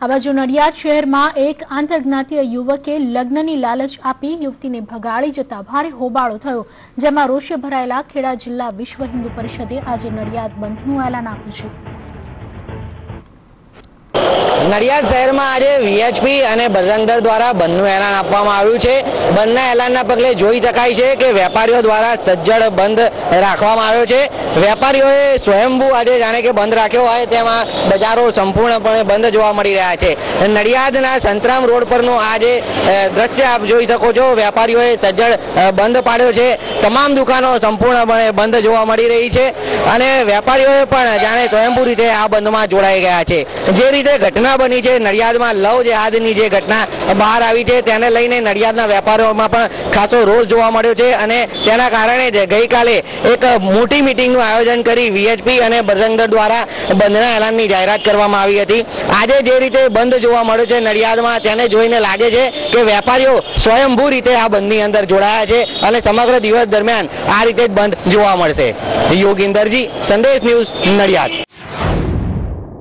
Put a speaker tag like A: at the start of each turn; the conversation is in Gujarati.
A: આ બાજુ નડિયાદ શહેરમાં એક આંતરજ્ઞાતીય યુવકે લગ્નની લાલચ આપી યુવતીને ભગાડી જતા ભારે હોબાળો થયો, જેમાં રોષે ભરાયેલા ખેડા જિલ્લા વિશ્વ હિન્દુ પરિષદે આજે નડિયાદ બંધનું એલાન આપ્યું છે।
B: નડિયાદ શહેરમાં આજે વીએચપી અને બજરંગ દળ દ્વારા બંધનું એલાન આપવામાં આવ્યું છે। બંધના એલાનના પગલે જોઈ શકાય છે કે વેપારીઓ દ્વારા સજ્જડ બંધ રાખવામાં આવ્યો છે। વેપારીઓએ સ્વયંભૂ આજે જાણે કે બંધ રાખ્યો હોય તેમાં બજારો સંપૂર્ણપણે બંધ જોવા મળી રહ્યા છે। નડિયાદના સંતરામ રોડ પરનું આજે દ્રશ્ય આપ જોઈ શકો છો। વેપારીઓએ સજ્જડ બંધ પાડ્યો છે। તમામ દુકાનો સંપૂર્ણપણે બંધ જોવા મળી રહી છે અને વેપારીઓએ પણ જાણે સ્વયંભૂ રીતે આ બંધમાં જોડાઈ ગયા છે। જે રીતે ઘટના બની છે નડિયાદમાં લવ જેહાદની જે ઘટના બહાર આવી છે તેને લઈને નડિયાદના વેપારીઓમાં પણ ખાસો રોષ જોવા મળ્યો છે અને તેના કારણે જ ગઈકાલે એક મોટી મીટિંગનું આયોજન કરી વીએચપી અને બજરંગ દળ દ્વારા બંધના એલાનની જાહેરાત કરવામાં આવી હતી। આજે જે રીતે બંધ જોવા મળ્યો છે નડિયાદમાં તેને જોઈને લાગે છે કે વેપારીઓ સ્વયંભૂ રીતે આ બંધની અંદર જોડાયા છે અને સમગ્ર દિવસ દરમિયાન આ રીતે જ બંધ જોવા મળશે। યોગિંદરજી, સંદેશ ન્યૂઝ, નડિયાદ।